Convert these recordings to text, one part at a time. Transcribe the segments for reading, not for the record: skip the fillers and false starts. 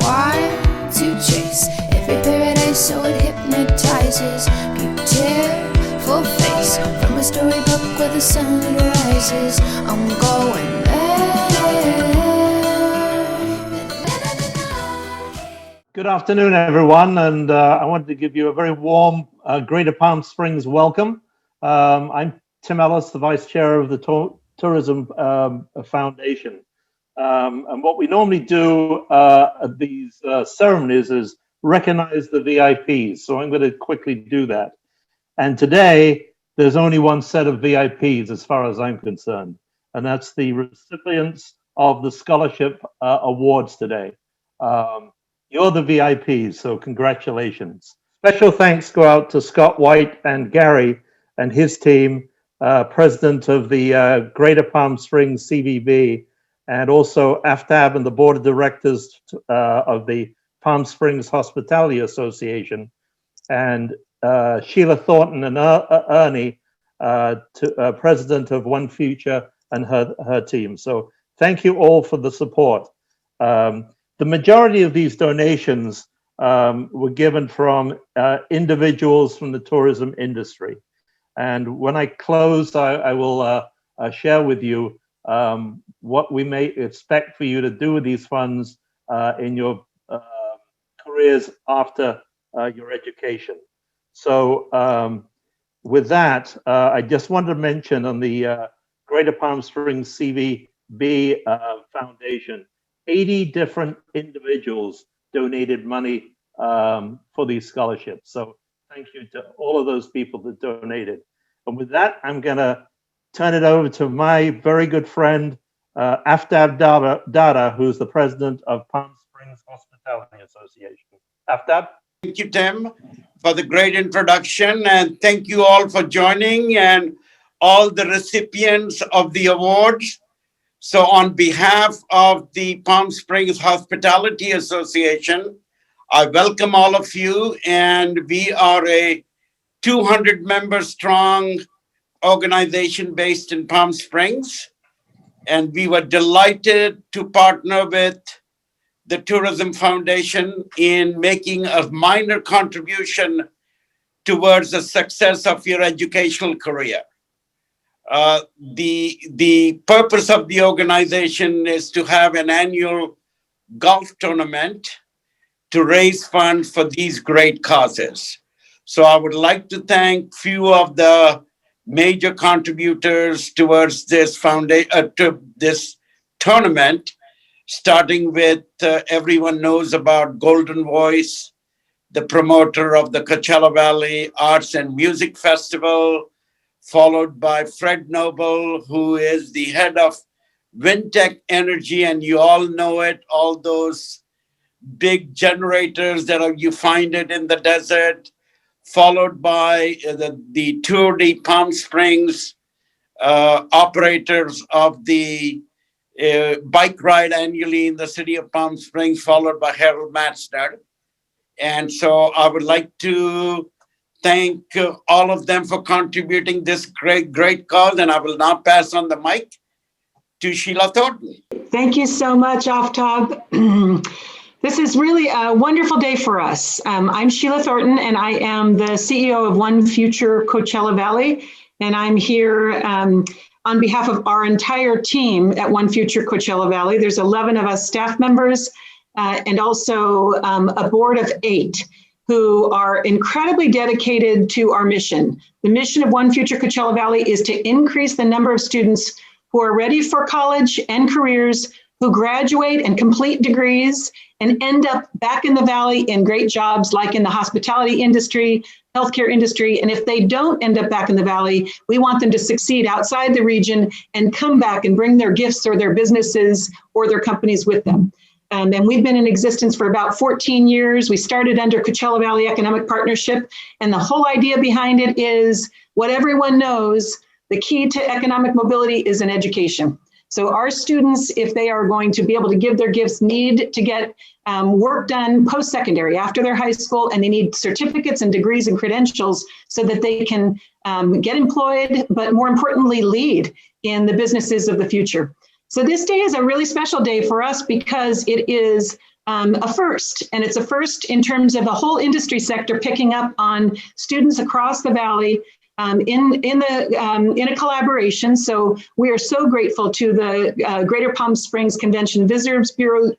Want to chase every paradise so it hypnotizes people. Tearful face from a storybook where the sun rises. I'm going there. Good afternoon, everyone, and I wanted to give you a very warm Greater Palm Springs welcome. I'm Tim Ellis, the Vice Chair of the Tourism Foundation. And what we normally do at these ceremonies is recognize the VIPs. So I'm going to quickly do that. And today, there's only one set of VIPs as far as I'm concerned, and that's the recipients of the scholarship awards today. You're the VIPs, so congratulations. Special thanks go out to Scott White and Gary and his team, president of the Greater Palm Springs CVB, and also Aftab and the board of directors of the Palm Springs Hospitality Association, and Sheila Thornton and Ernie, president of OneFuture and her team. So thank you all for the support. The majority of these donations were given from individuals from the tourism industry. And when I close, I will share with you what we may expect for you to do with these funds in your careers after your education. So with that, I just wanted to mention on the Greater Palm Springs CVB Foundation, 80 different individuals donated money for these scholarships. So thank you to all of those people that donated. And with that, I'm going to turn it over to my very good friend, Aftab Dada, who's the president of Palm Springs Hospitality Association. Aftab? Thank you, Tim, for the great introduction, and thank you all for joining and all the recipients of the awards. So on behalf of the Palm Springs Hospitality Association, I welcome all of you, and we are a 200-member strong organization based in Palm Springs, and we were delighted to partner with the Tourism Foundation in making a minor contribution towards the success of your educational career. The purpose of the organization is to have an annual golf tournament to raise funds for these great causes. So I would like to thank few of the major contributors towards this to this tournament, starting with everyone knows about Golden Voice, the promoter of the Coachella Valley Arts and Music Festival, followed by Fred Noble, who is the head of Wintech Energy, and you all know it, all those big generators that you find it in the desert, followed by the Tour de Palm Springs operators of the bike ride annually in the city of Palm Springs, followed by Harold Matzner. And so I would like to thank all of them for contributing this great cause, and I will now pass on the mic to Sheila Thornton. Thank you so much, Aftab. This is really a wonderful day for us. I'm Sheila Thornton, and I am the CEO of OneFuture Coachella Valley, and I'm here on behalf of our entire team at OneFuture Coachella Valley. There's 11 of us staff members and also a board of 8 who are incredibly dedicated to our mission. The mission of OneFuture Coachella Valley is to increase the number of students who are ready for college and careers, who graduate and complete degrees and end up back in the Valley in great jobs like in the hospitality industry, healthcare industry. And if they don't end up back in the Valley, we want them to succeed outside the region and come back and bring their gifts or their businesses or their companies with them. And we've been in existence for about 14 years. We started under Coachella Valley Economic Partnership. And the whole idea behind it is what everyone knows, the key to economic mobility is in education. So our students, if they are going to be able to give their gifts, need to get work done post-secondary after their high school, and they need certificates and degrees and credentials so that they can get employed, but more importantly, lead in the businesses of the future. So this day is a really special day for us because it is a first, and it's a first in terms of the whole industry sector picking up on students across the Valley in a collaboration. So we are so grateful to the Greater Palm Springs Convention Visitors Bureau,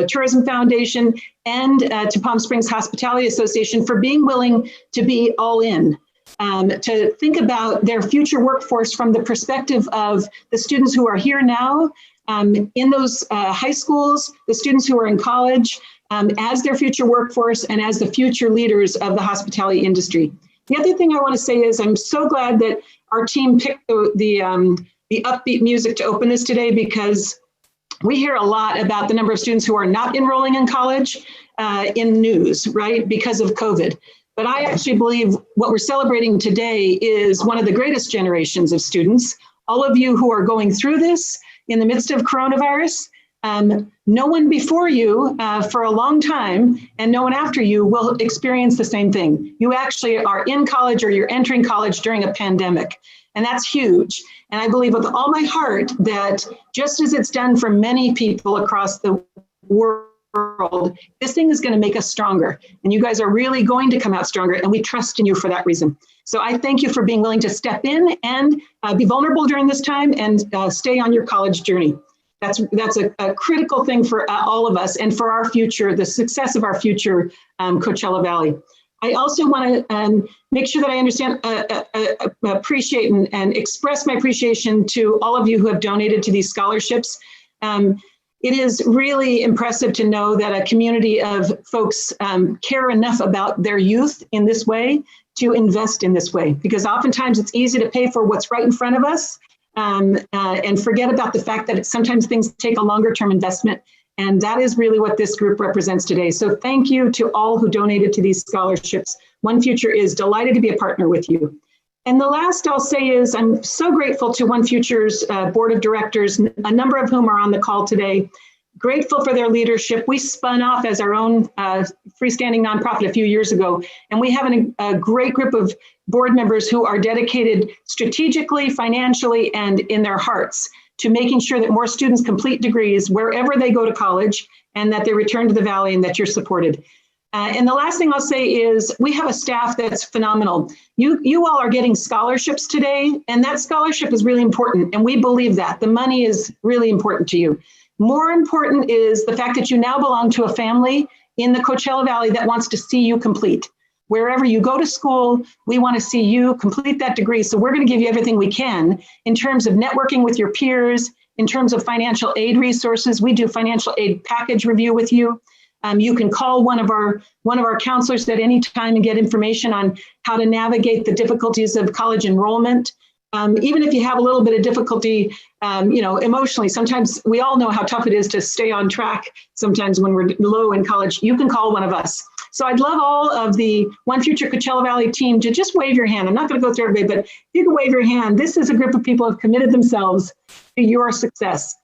Tourism Foundation, and to Palm Springs Hospitality Association for being willing to be all in. To think about their future workforce from the perspective of the students who are here now, in those high schools, the students who are in college, as their future workforce and as the future leaders of the hospitality industry. The other thing I want to say is I'm so glad that our team picked the upbeat music to open this today, because we hear a lot about the number of students who are not enrolling in college in news, right, because of COVID. But I actually believe what we're celebrating today is one of the greatest generations of students. All of you who are going through this in the midst of coronavirus, no one before you for a long time and no one after you will experience the same thing. You actually are in college or you're entering college during a pandemic, and that's huge. And I believe with all my heart that just as it's done for many people across the world, this thing is going to make us stronger. And you guys are really going to come out stronger, and we trust in you for that reason. So I thank you for being willing to step in and be vulnerable during this time and stay on your college journey. That's a critical thing for all of us and for our future, the success of our future Coachella Valley. I also want to make sure that I understand, appreciate and express my appreciation to all of you who have donated to these scholarships. It is really impressive to know that a community of folks care enough about their youth in this way to invest in this way, because oftentimes it's easy to pay for what's right in front of us and forget about the fact that sometimes things take a longer term investment. And that is really what this group represents today. So thank you to all who donated to these scholarships. OneFuture is delighted to be a partner with you. And the last I'll say is I'm so grateful to OneFuture's board of directors, a number of whom are on the call today. Grateful for their leadership. We spun off as our own freestanding nonprofit a few years ago, and we have a great group of board members who are dedicated strategically, financially, and in their hearts to making sure that more students complete degrees wherever they go to college, and that they return to the Valley, and that you're supported. And the last thing I'll say is we have a staff that's phenomenal. You all are getting scholarships today, and that scholarship is really important, and we believe that. The money is really important to you. More important is the fact that you now belong to a family in the Coachella Valley that wants to see you complete. Wherever you go to school, we want to see you complete that degree. So we're going to give you everything we can in terms of networking with your peers, in terms of financial aid resources. We do financial aid package review with you. You can call one of our counselors at any time and get information on how to navigate the difficulties of college enrollment. Even if you have a little bit of difficulty, emotionally, sometimes we all know how tough it is to stay on track. Sometimes when we're low in college, you can call one of us. So I'd love all of the OneFuture Coachella Valley team to just wave your hand. I'm not going to go through everybody, but if you can wave your hand, this is a group of people who have committed themselves to your success.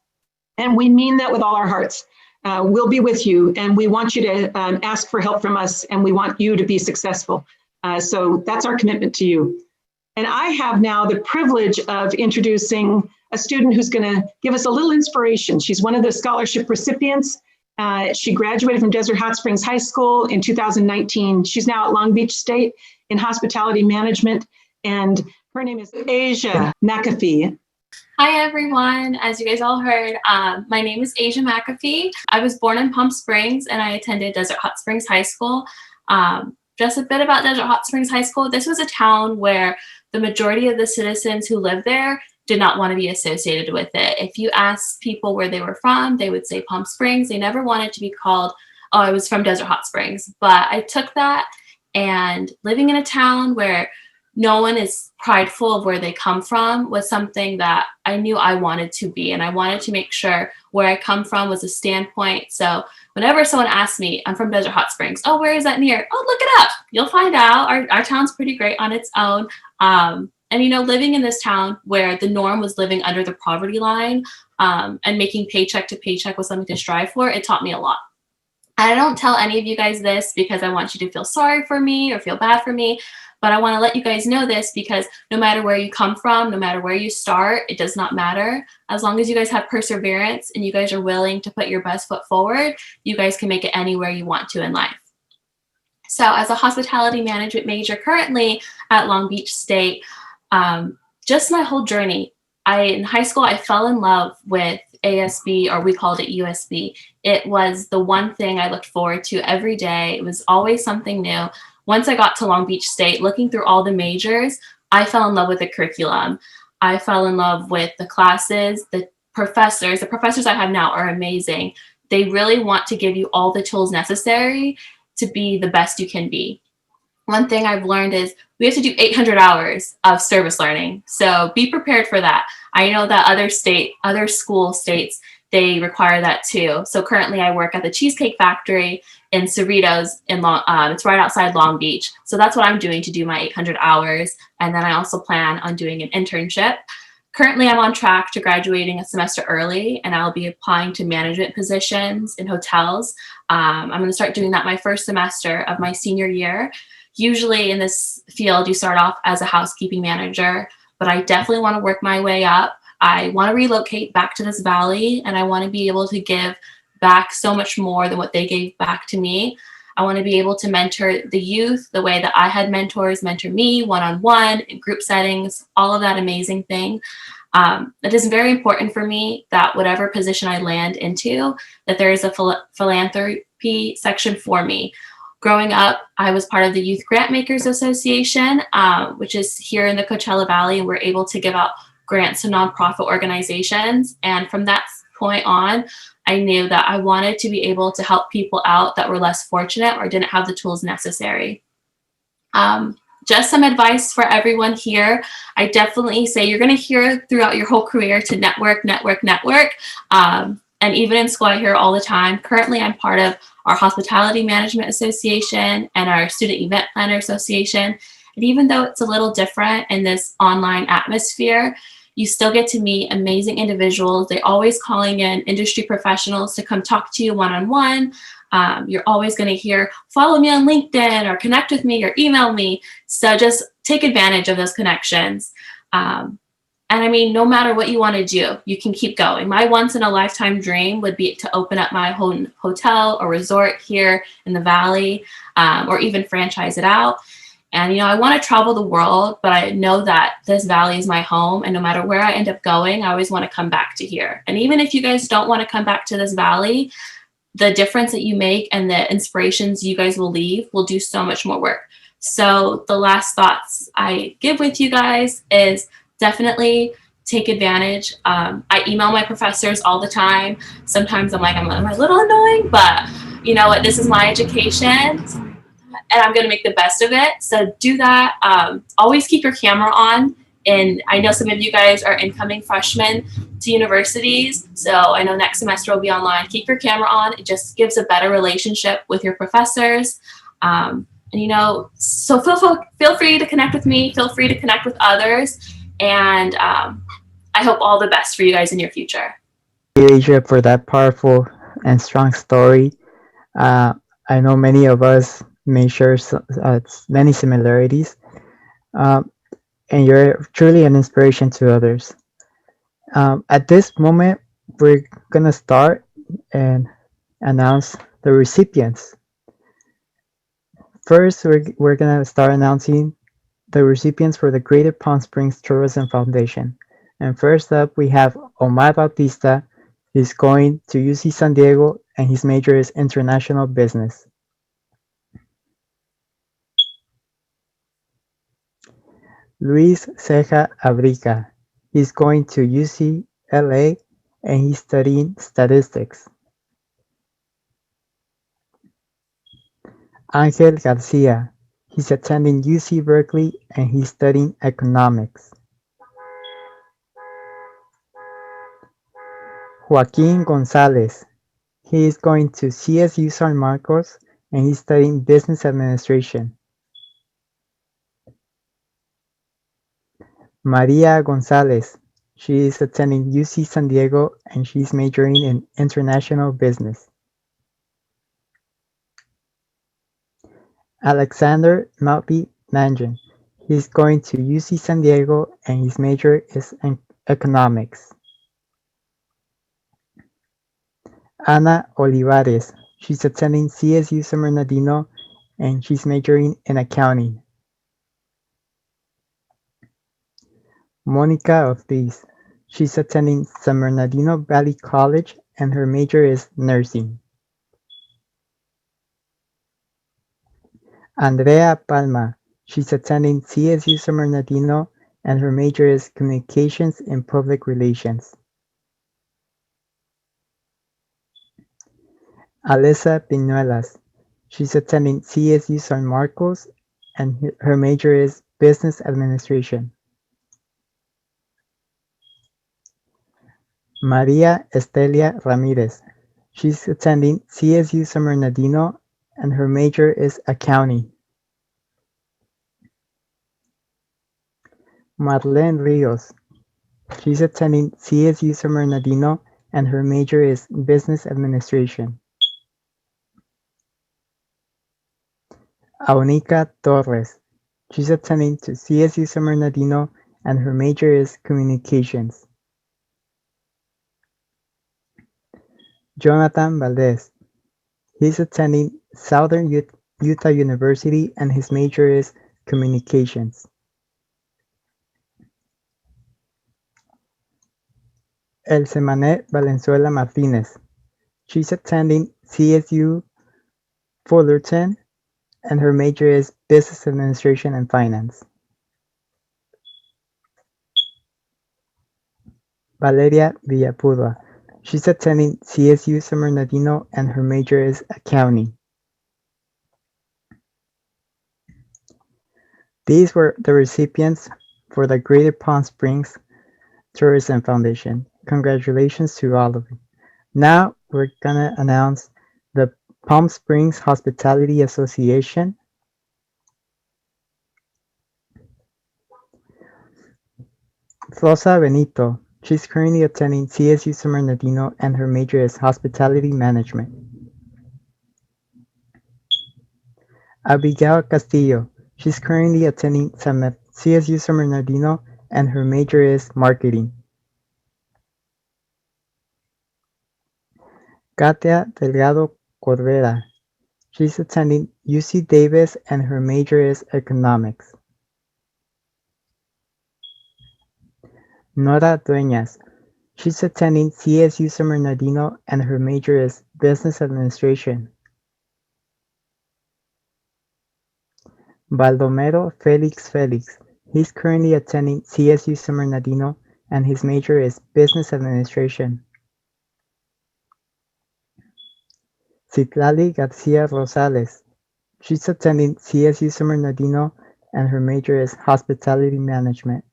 And we mean that with all our hearts. We'll be with you, and we want you to ask for help from us, and we want you to be successful. So that's our commitment to you. And I have now the privilege of introducing a student who's going to give us a little inspiration. She's one of the scholarship recipients. She graduated from Desert Hot Springs High School in 2019. She's now at Long Beach State in hospitality management, and her name is Asia McAfee. Hi, everyone. As you guys all heard, my name is Asia McAfee. I was born in Palm Springs, and I attended Desert Hot Springs High School. Just a bit about Desert Hot Springs High School. This was a town where the majority of the citizens who lived there did not want to be associated with it. If you asked people where they were from, they would say Palm Springs. They never wanted to be called, oh, I was from Desert Hot Springs. But I took that, and living in a town where no one is prideful of where they come from was something that I knew I wanted to be. And I wanted to make sure where I come from was a standpoint. So whenever someone asks me, I'm from Desert Hot Springs. Oh, where is that near? Oh, look it up. You'll find out. Our town's pretty great on its own. And, living in this town where the norm was living under the poverty line and making paycheck to paycheck was something to strive for, it taught me a lot. I don't tell any of you guys this because I want you to feel sorry for me or feel bad for me, But I want to let you guys know this because no matter where you come from, no matter where you start, it does not matter. As long as you guys have perseverance and you guys are willing to put your best foot forward, you guys can make it anywhere you want to in life. So as a hospitality management major currently at Long Beach State, just my whole journey, in high school, I fell in love with ASB, or we called it USB. It was the one thing I looked forward to every day. It was always something new. Once I got to Long Beach State, looking through all the majors, I fell in love with the curriculum. I fell in love with the classes, the professors. The professors I have now are amazing. They really want to give you all the tools necessary to be the best you can be. One thing I've learned is we have to do 800 hours of service learning. So be prepared for that. I know that other school states, they require that too. So currently I work at the Cheesecake Factory in Cerritos it's right outside Long Beach. So that's what I'm doing to do my 800 hours. And then I also plan on doing an internship. Currently, I'm on track to graduating a semester early, and I'll be applying to management positions in hotels. I'm going to start doing that my first semester of my senior year. Usually in this field, you start off as a housekeeping manager, but I definitely want to work my way up. I want to relocate back to this valley, and I want to be able to give back so much more than what they gave back to me. I want to be able to mentor the youth the way that I had mentors mentor me one-on-one in group settings, all of that amazing thing. It is very important for me that whatever position I land into, that there is a philanthropy section for me. Growing up, I was part of the Youth Grant Makers Association, which is here in the Coachella Valley, and we're able to give out grants to nonprofit organizations. And from that point on, I knew that I wanted to be able to help people out that were less fortunate or didn't have the tools necessary. Just some advice for everyone here. I definitely say you're going to hear throughout your whole career to network, network, network. And even in school, I hear all the time. Currently, I'm part of our Hospitality Management Association and our Student Event Planner Association. And even though it's a little different in this online atmosphere, you still get to meet amazing individuals. They're always calling in industry professionals to come talk to you one-on-one. You're always going to hear, follow me on LinkedIn or connect with me or email me. So just take advantage of those connections. And I mean, no matter what you want to do, you can keep going. My once in a lifetime dream would be to open up my own hotel or resort here in the Valley, or even franchise it out. And, I want to travel the world, but I know that this Valley is my home. And no matter where I end up going, I always want to come back to here. And even if you guys don't want to come back to this Valley, the difference that you make and the inspirations you guys will leave will do so much more work. So the last thoughts I give with you guys is definitely take advantage. I email my professors all the time. Sometimes I'm a little annoying, but you know what? This is my education. And I'm going to make the best of it. So do that. Always keep your camera on. And I know some of you guys are incoming freshmen to universities. So I know next semester will be online. Keep your camera on. It just gives a better relationship with your professors. So feel free to connect with me. Feel free to connect with others. And I hope all the best for you guys in your future. Thank you, Asia, for that powerful and strong story. I know many of us may share many similarities, and you're truly an inspiration to others. At this moment, we're going to start and announce the recipients. First, we're going to start announcing the recipients for the Greater Palm Springs Tourism Foundation. And first up, we have Omar Bautista. He's going to UC San Diego, and his major is International Business. Luis Ceja Abrica. He's going to UCLA, and he's studying statistics. Angel Garcia. He's attending UC Berkeley, and he's studying economics. Joaquin Gonzalez. He is going to CSU San Marcos, and he's studying business administration. Maria Gonzalez. She is attending UC San Diego, and she's majoring in international business. Alexander Malpi Nanjan. He's going to UC San Diego and his major is in economics. Ana Olivares. She's attending CSU San Bernardino and she's majoring in accounting. Monica Ortiz. She's attending San Bernardino Valley College and her major is nursing. Andrea Palma. She's attending CSU San Bernardino and her major is communications and public relations. Alessa Pinuelas. She's attending CSU San Marcos and her major is business administration. Maria Estelia Ramirez. She's attending CSU San Bernardino and her major is accounting. Marlene Rios. She's attending CSU San Bernardino and her major is business administration. Aunica Torres. She's attending to CSU San Bernardino and her major is communications. Jonathan Valdez. He's attending Southern Utah University and his major is communications. Elsemanet Valenzuela Martinez. She's attending CSU Fullerton and her major is business administration and finance. Valeria Villapudua. She's attending CSU San Bernardino and her major is accounting. These were the recipients for the Greater Palm Springs Tourism Foundation. Congratulations to all of you. Now we're gonna announce the Palm Springs Hospitality Association. Rosa Benito. She's currently attending CSU San Bernardino and her major is hospitality management. Abigail Castillo. She's currently attending CSU San Bernardino and her major is marketing. Katia Delgado Corvera. She's attending UC Davis and her major is economics. Nora Dueñas. She's attending CSU San Bernardino and her major is business administration. Baldomero Felix Felix. He's currently attending CSU San Bernardino and his major is business administration. Citlali Garcia Rosales. She's attending CSU San Bernardino and her major is hospitality management.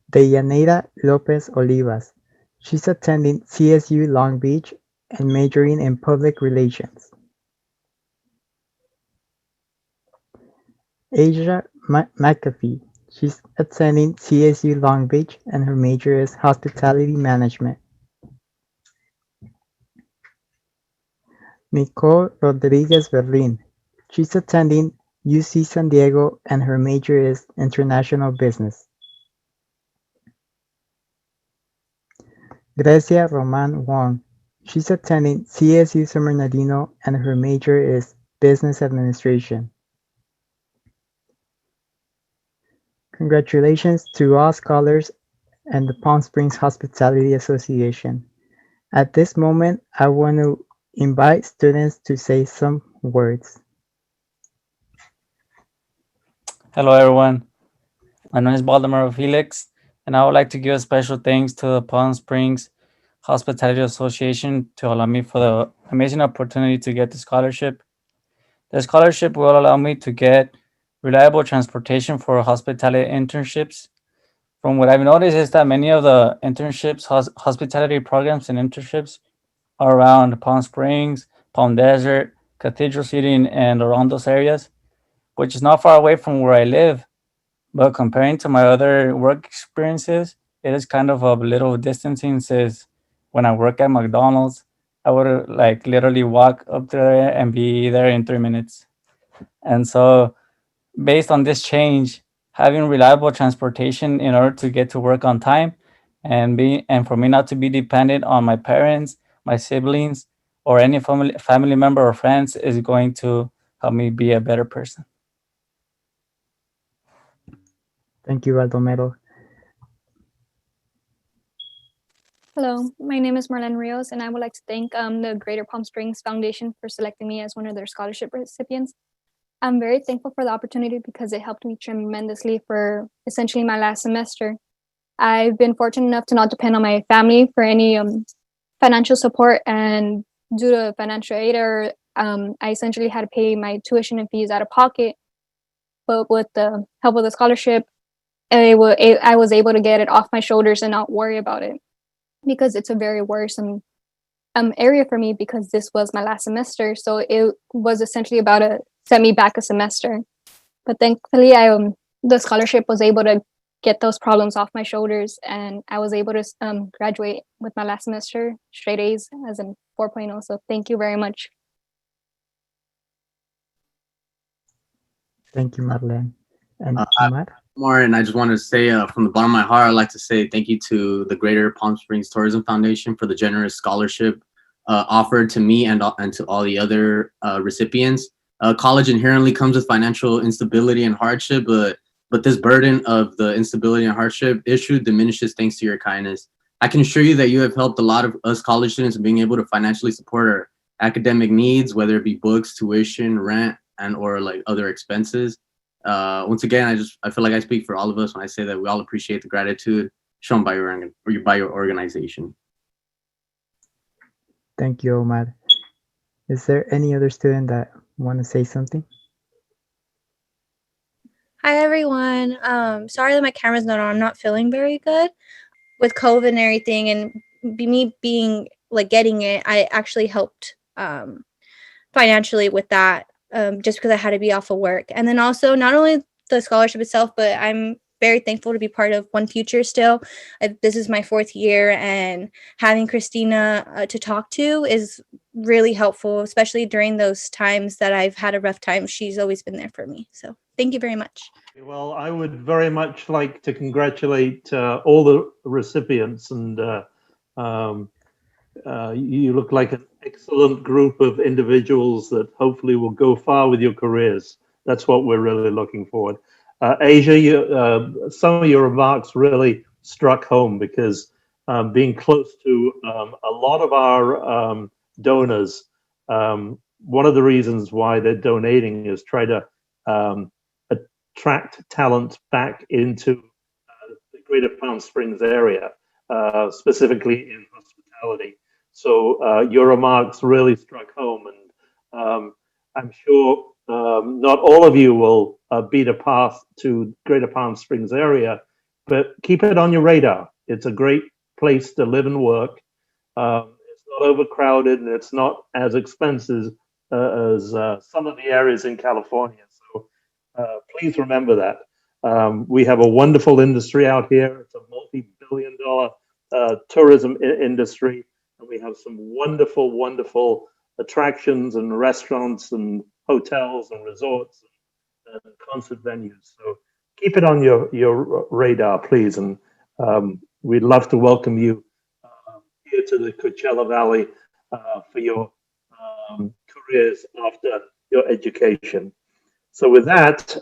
Deyanira Lopez Olivas. She's attending CSU Long Beach and majoring in public relations. Asia McAfee. She's attending CSU Long Beach and her major is hospitality management. Nicole Rodriguez Berlin. She's attending UC San Diego and her major is international business. Grecia Roman Wong. She's attending CSU San Bernardino and her major is business administration. Congratulations to all scholars and the Palm Springs Hospitality Association. At this moment, I want to invite students to say some words. Hello, everyone. My name is Baldomero Felix, and I would like to give a special thanks to the Palm Springs Hospitality Association to allow me for the amazing opportunity to get the scholarship. The scholarship will allow me to get reliable transportation for hospitality internships. From what I've noticed is that many of the internships, hospitality programs and internships are around Palm Springs, Palm Desert, Cathedral City, and around those areas, which is not far away from where I live. But comparing to my other work experiences, it is kind of a little distancing since when I work at McDonald's, I would like literally walk up there and be there in 3 minutes. And so, based on this change, having reliable transportation in order to get to work on time and for me not to be dependent on my parents, my siblings, or any family member or friends is going to help me be a better person. Thank you, Baldomero. Hello, my name is Marlene Rios, and I would like to thank the Greater Palm Springs Foundation for selecting me as one of their scholarship recipients. I'm very thankful for the opportunity because it helped me tremendously for essentially my last semester. I've been fortunate enough to not depend on my family for any financial support, and due to financial aid, I essentially had to pay my tuition and fees out of pocket. But with the help of the scholarship, I was able to get it off my shoulders and not worry about it, because it's a very worrisome area for me, because this was my last semester. So it was essentially about to set me back a semester. But thankfully, the scholarship was able to get those problems off my shoulders, and I was able to graduate with my last semester straight A's as in 4.0. So thank you very much. Thank you, Marlene. And Omar? More, and I just wanted to say from the bottom of my heart, I'd like to say thank you to the Greater Palm Springs Tourism Foundation for the generous scholarship offered to me and to all the other recipients. College inherently comes with financial instability and hardship, but this burden of the instability and hardship issue diminishes thanks to your kindness. I can assure you that you have helped a lot of us college students in being able to financially support our academic needs, whether it be books, tuition, rent, and or like other expenses. Once again, I feel like I speak for all of us when I say that we all appreciate the gratitude shown by your organization. Thank you, Omar. Is there any other student that want to say something? Hi everyone. Sorry that my camera's not on. I'm not feeling very good with COVID and everything, and me being like getting it, I actually helped financially with that, just because I had to be off of work. And then also not only the scholarship itself, but I'm very thankful to be part of OneFuture still. This is my 4th year, and having Christina to talk to is really helpful, especially during those times that I've had a rough time. She's always been there for me. So thank you very much. Well, I would very much like to congratulate all the recipients, and you look like an excellent group of individuals that hopefully will go far with your careers. That's what we're really looking forward. Asia, some of your remarks really struck home, because being close to a lot of our donors, one of the reasons why they're donating is try to attract talent back into the Greater Palm Springs area, specifically in hospitality. So your remarks really struck home, and I'm sure not all of you will beat a path to Greater Palm Springs area, but keep it on your radar. It's a great place to live and work. It's not overcrowded, and it's not as expensive as some of the areas in California. So please remember that. We have a wonderful industry out here. It's a multi-billion-dollar tourism industry, and we have some wonderful, wonderful attractions and restaurants and hotels and resorts and concert venues. So keep it on your radar, please, and we'd love to welcome you here to the Coachella Valley for your careers after your education. So with that,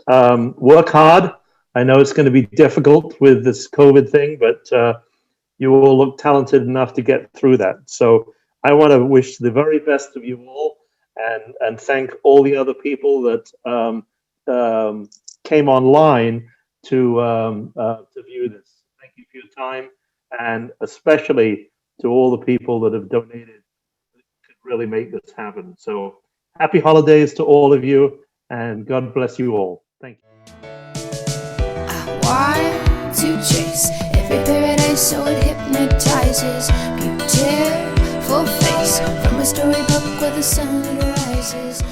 work hard. I know it's going to be difficult with this COVID thing, but you all look talented enough to get through that. So I want to wish the very best of you all, and thank all the other people that came online to view this. Thank you for your time, and especially to all the people that have donated that could really make this happen. So happy holidays to all of you, and God bless you all. Thank you. I want to chase every paradise so it hypnotizes. People tear full face from a storybook where the sun rises.